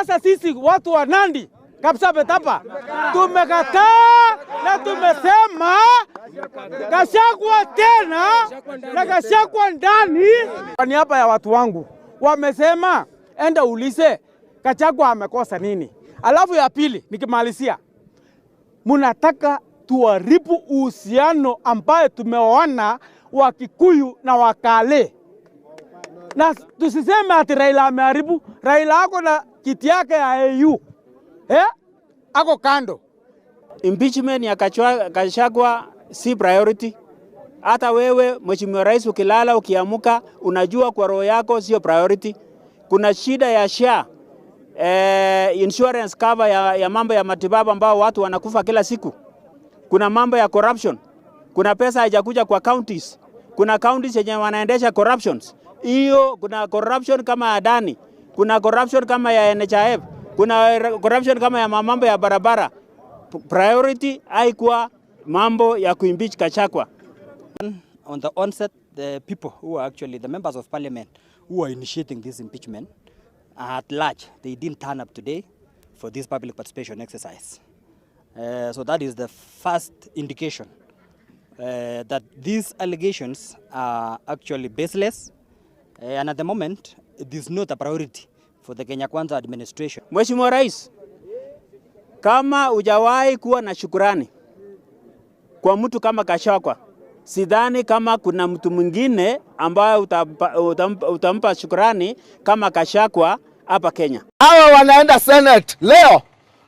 Sasa sisi watu wa Nandi kabisa betapa tumekataa na tumesema Gachagua tena na Gachagua ndani. Kwa niaba ya watu wangu wamesema enda ulize Gachagua amekosa nini. Alafu ya pili nikimalizia, munataka tuharibu uhusiano ambaye tumeona wa Kikuyu na Wakale. Na tusiseme ati Raila ameharibu. Raila ako na kiti yake ya AU. Ako kando. Impeachment ya Gachagua si priority. Hata wewe Mheshimiwa Rais ukilala ukiamuka unajua kwa roho yako sio priority. Kuna shida ya SHA, insurance cover ya mambo ya matibabu ambao watu wanakufa kila siku. Kuna mambo ya corruption. Kuna pesa haijakuja kwa counties. Kuna counties yenye wanaendesha corruptions. Hiyo kuna corruption kama ya Adani. Kuna corruption kama ya NHIF. Kuna corruption kama ya mambo ya barabara. Priority haikuwa mambo ya kuimpeach Gachagua. On the onset, the people who are actually the members of parliament who are initiating this impeachment at large, they didn't turn up today for this public participation exercise. So that is the first indication that these allegations are actually baseless, and at the moment it is not a priority for the Kenya Kwanza administration. Mheshimiwa Rais, kama hujawahi kuwa na shukrani kwa mtu kama Gachagua, sidhani kama kuna mtu mwingine ambaye utampa shukrani kama Gachagua hapa Kenya. Hawa wanaenda Senate leo,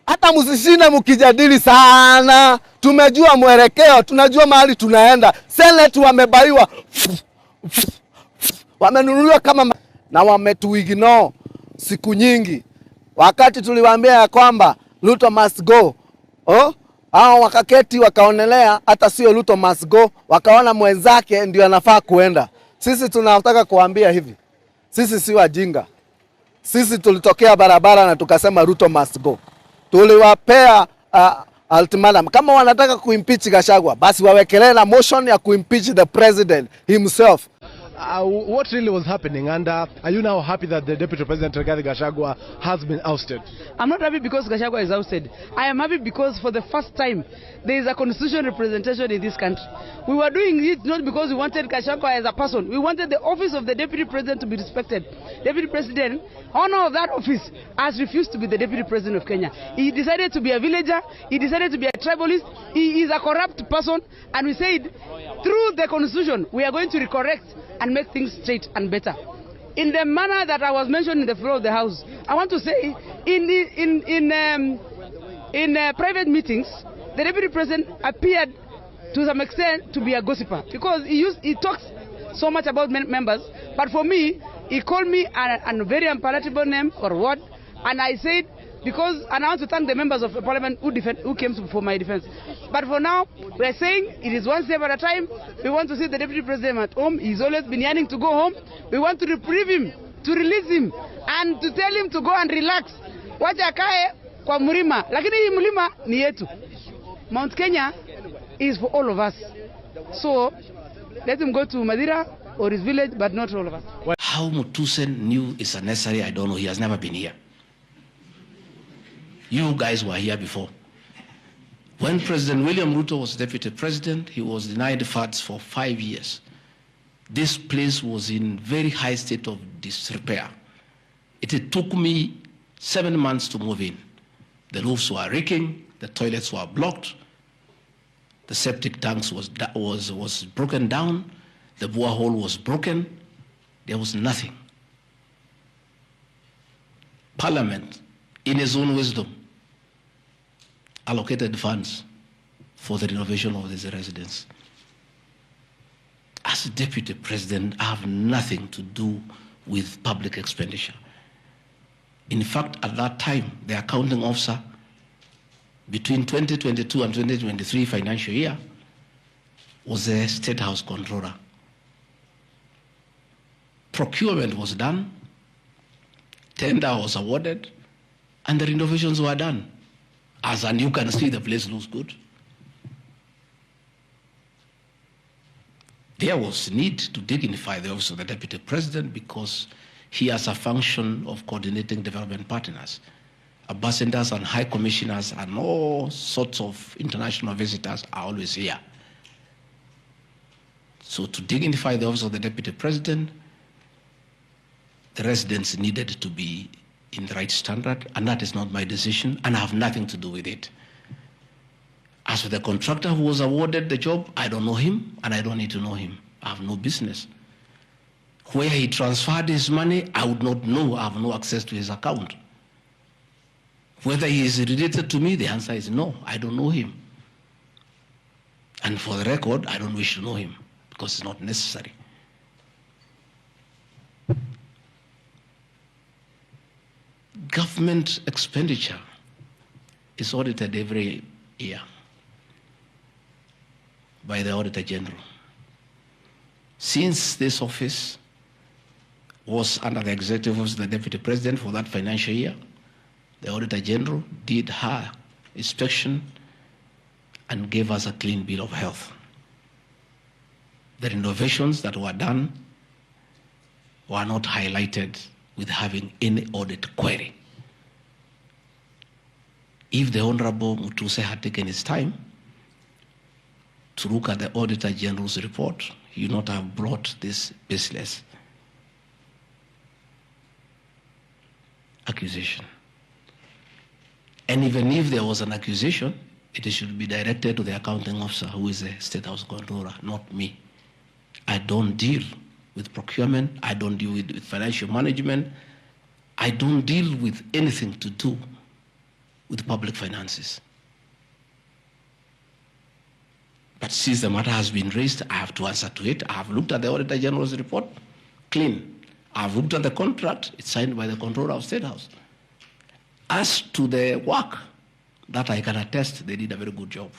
hata msishinde mkijadili sana. Tumejua mwelekeo, tunajua mahali tunaenda. Senate wamebaiwa, wamenunuliwa kama na wametuignore siku nyingi. Wakati tuliwaambia ya kwamba Ruto must go, hao wakaketi wakaonelea hata sio Ruto must go, wakaona mwenzake ndio anafaa kuenda. Sisi tunataka kuambia hivi, sisi si wajinga. Sisi tulitokea barabara na tukasema Ruto must go. Tuliwapea ultimatum. Kama wanataka kuimpeach Gachagua, basi wawekelee na motion ya kuimpeach the president himself. What really was happening, and are you now happy that the Deputy President Rigathi Gachagua has been ousted? I'm not happy because Gachagua is ousted. I am happy because for the first time there is a constitutional representation in this country. We were doing it not because we wanted Gachagua as a person. We wanted the office of the Deputy President to be respected. Deputy President, honor of that office, has refused to be the Deputy President of Kenya. He decided to be a villager. He decided to be a tribalist. He is a corrupt person. And we said, through the constitution, we are going to recorrect and make things straight and better. In the manner that I was mentioned in the floor of the House, I want to say, in private meetings, the Deputy President appeared to some extent to be a gossiper because he talks so much about members. But for me, he called me a very unpalatable name or word, and I said, because, and I want to thank the members of the parliament who came for my defense. But for now, we are saying it is one step at a time. We want to see the Deputy President at home. He's always been yearning to go home. We want to reprieve him, to release him, and to tell him to go and relax. Wacha akae kwa mlima, lakini hii mlima ni yetu. Mount Kenya is for all of us. So let him go to Madira or his village, but not all of us. How Mutusen knew it's unnecessary, I don't know. He has never been here. You guys were here before. When President William Ruto was deputy president, he was denied funds for 5 years. This place was in very high state of disrepair. It took me 7 months to move in. The roofs were leaking, the toilets were blocked, the septic tanks was broken down, the borehole was broken, there was nothing. Parliament, in his own wisdom, allocated funds for the renovation of these residents. As a deputy president, I have nothing to do with public expenditure. In fact, at that time, the accounting officer, between 2022 and 2023 financial year, was the State House Controller. Procurement was done, tender was awarded, and the renovations were done. And you can see the place looks good. There was need to dignify the office of the Deputy President because he has a function of coordinating development partners. ambassadors and high commissioners and all sorts of international visitors are always here. So to dignify the office of the Deputy President, the residents needed to be in the right standard, and that is not my decision, and I have nothing to do with it. As for the contractor who was awarded the job, I don't know him, and I don't need to know him. I have no business. Where he transferred his money, I would not know. I have no access to his account. Whether he is related to me, the answer is no. I don't know him. And for the record, I don't wish to know him because it's not necessary. Government expenditure is audited every year by the Auditor General. Since this office was under the executive office of the Deputy President for that financial year, the Auditor General did her inspection and gave us a clean bill of health. The renovations that were done were not highlighted with having any audit query. If the Honorable Mutuse had taken his time to look at the Auditor General's report, he would not have brought this baseless accusation. And even if there was an accusation, it should be directed to the accounting officer, who is the State House Controller, not me. I don't deal with procurement. I don't deal with financial management. I don't deal with anything to do with public finances. But since the matter has been raised, I have to answer to it. I have looked at the Auditor General's report, clean. I have looked at the contract, it's signed by the Controller of State House. As to the work, that I can attest, they did a very good job.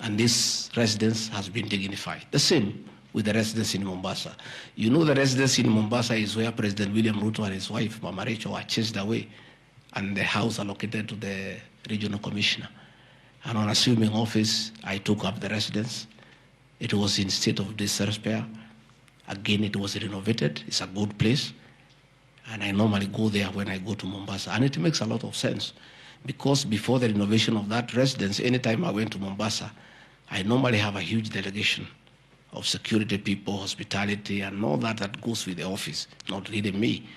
And this residence has been dignified. The same with the residence in Mombasa. You know, the residence in Mombasa is where President William Ruto and his wife, Mama Rachel, were chased away, and the house allocated to the regional commissioner. And on assuming office, I took up the residence. It was in state of disrepair. Again, it was renovated. It's a good place. And I normally go there when I go to Mombasa. And it makes a lot of sense, because before the renovation of that residence, anytime I went to Mombasa, I normally have a huge delegation of security people, hospitality, and all that goes with the office, not really me.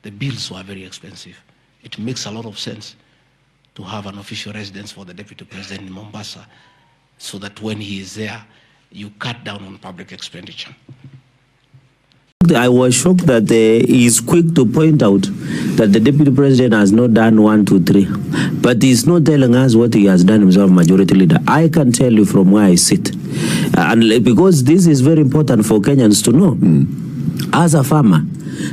The bills were very expensive. It makes a lot of sense to have an official residence for the Deputy President in Mombasa, so that when he is there, you cut down on public expenditure. I was shocked that he is quick to point out that the Deputy President has not done 1, 2, 3. But he's not telling us what he has done himself, Majority Leader. I can tell you from where I sit. And because this is very important for Kenyans to know. As a farmer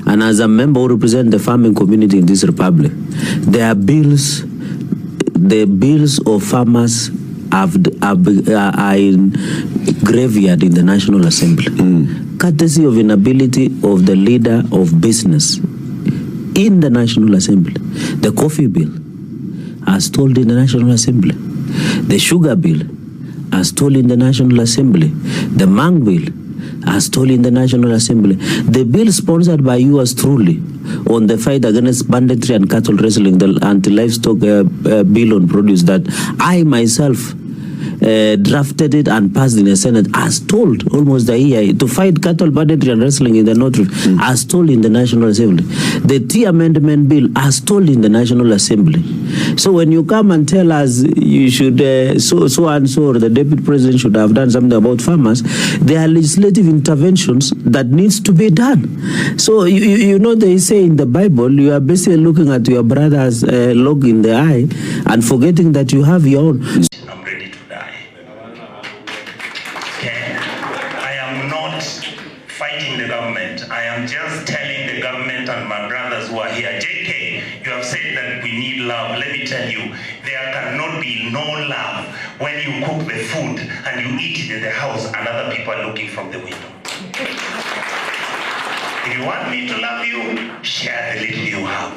and as a member who represents the farming community in this republic, there are bills, the bills of farmers are in graveyard in the National Assembly. Courtesy of inability of the leader of business in the National Assembly. The coffee bill are stalled in the National Assembly. The sugar bill are stalled in the National Assembly. The mang bill are stalled in the National Assembly. The bill sponsored by yours truly on the fight against banditry and cattle wrestling, the anti-livestock bill on produce that I myself drafted it and passed in the Senate, as told almost a year, to fight cattle banditry and wrestling in the North, as told in the National Assembly. The Tea Amendment Bill, as told in the National Assembly. So when you come and tell us you should, so and so, or the Deputy President should have done something about farmers, there are legislative interventions that needs to be done. So you know they say in the Bible, you are basically looking at your brother's log in the eye and forgetting that you have your own. I'm ready to die. I am not fighting the government. I am just telling the government and my brothers who are here, JK, you have said that we need love. Let me tell you, there cannot be no love when you cook the food and you eat it in the house and other people are looking from the window. If you want me to love you, share the little you have.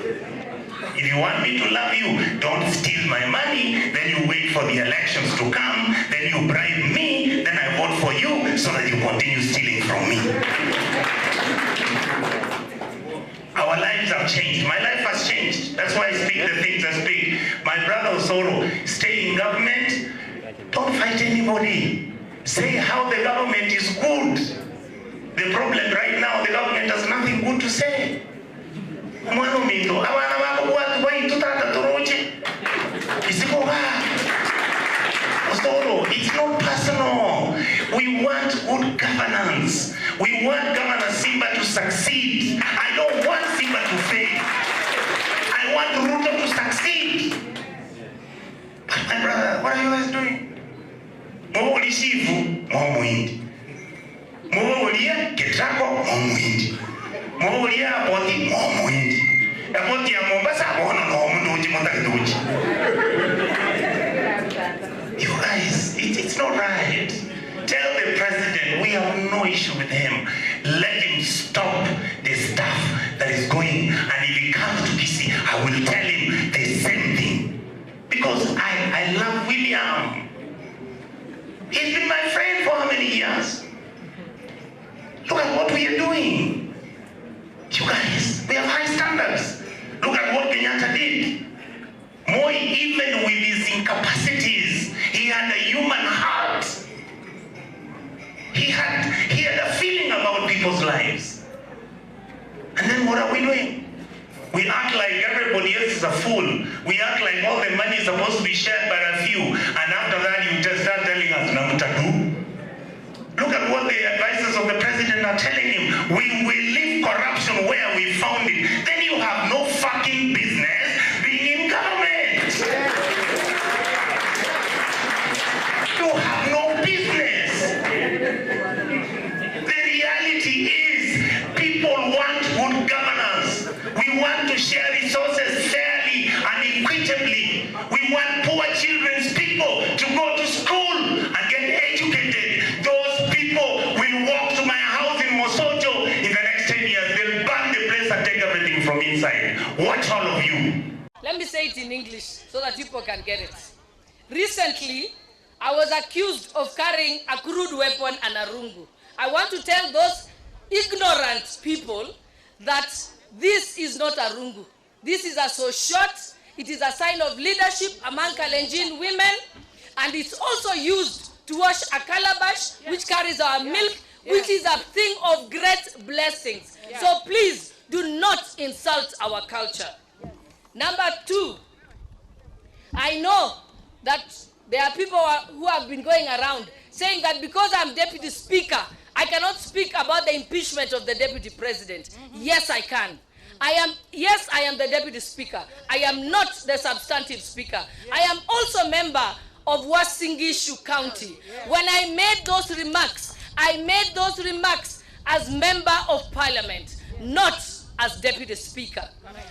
If you want me to love you, don't steal my money, then you wait for the elections to come, then you bribe me, then I vote for you so that you continue stealing from me. Our lives have changed. My life has changed. That's why I speak the things I speak. My brother Osoro, stay in government. Don't fight anybody. Say how the government is good. The problem right now, the government has nothing good to say. It's not personal. We want good governance. We want Governor Simba to succeed. I don't want Simba to fail. I want Ruto to succeed. But my brother, what are you guys doing? Mwolishivu, mwomuindi. Mwolia ketrako, mwomuindi. Mwolia apoti, mwomuindi. Apoti ya Mombasa, mwomuindi, mwomuindi. You guys, it's not right. Tell the president we have no issue with him. Let him stop the stuff that is going. And if he comes to DC, I will tell him the same thing. Because I love William. He's been my friend for how many years? Look at what we are doing. You guys, we have high standards. Look at what Kenyatta did. Moi, even with his incapacities, he had a human heart. He had a feeling about people's lives. And then what are we doing? We act like everybody else is a fool. We act like all the money is supposed to be shared by a few. And after that, you just start telling us, Namutadu. Look at what the advisors of the president are telling him. We will leave corruption where we found it. Then you have no fucking business being in government. You have no business. The reality is people want good governance. We want to share resources fairly and equitably. We want poor children's people to go to school and get educated. Those people will walk to my house in Mosojo in the next 10 years. They'll burn the place and take everything from inside. Watch all of you. Let me say it in English so that people can get it. Recently, I was accused of carrying a crude weapon and a rungu. I want to tell those ignorant people that this is not a rungu. This is a so short. It is a sign of leadership among Kalenjin women, and it's also used to wash a calabash, which carries our milk, which is a thing of great blessings. So please do not insult our culture. Number two, I know that there are people who have been going around saying that because I'm deputy speaker, I cannot speak about the impeachment of the deputy president. Yes, I can. I am the deputy speaker. I am not the substantive speaker. I am also member of Uasin Gishu County. When I made those remarks, I made those remarks as member of parliament, not as deputy speaker.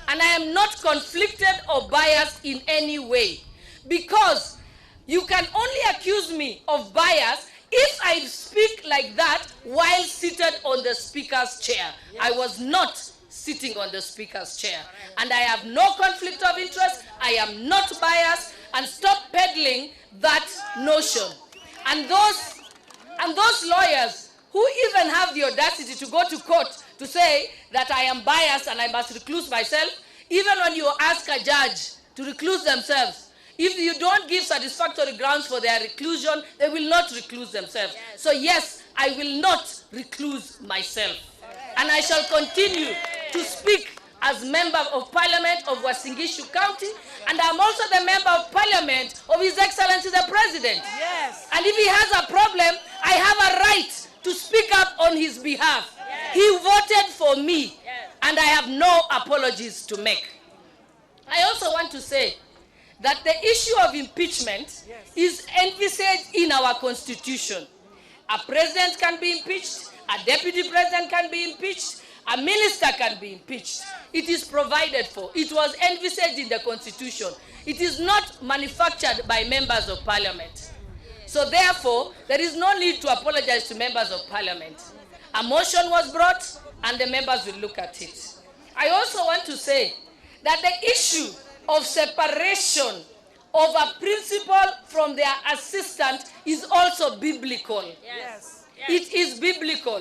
And I am not conflicted or biased in any way, because you can only accuse me of bias if I speak like that while seated on the speaker's chair. I was not sitting on the speaker's chair. And I have no conflict of interest. I am not biased. And stop peddling that notion. And those lawyers who even have the audacity to go to court to say that I am biased and I must recluse myself, even when you ask a judge to recluse themselves, if you don't give satisfactory grounds for their reclusion, they will not recluse themselves. So yes, I will not recluse myself. And I shall continue to speak as member of parliament of Uasin Gishu County, and I'm also the member of parliament of His Excellency the President. Yes. And if he has a problem, I have a right to speak up on his behalf. Yes. He voted for me, yes, and I have no apologies to make. I also want to say that the issue of impeachment, yes, is envisaged in our constitution. A president can be impeached, a deputy president can be impeached, a minister can be impeached. It is provided for. It was envisaged in the constitution. It is not manufactured by members of parliament. So therefore, there is no need to apologize to members of parliament. A motion was brought and the members will look at it. I also want to say that the issue of separation of a principal from their assistant is also biblical. Yes. Yes. It is biblical.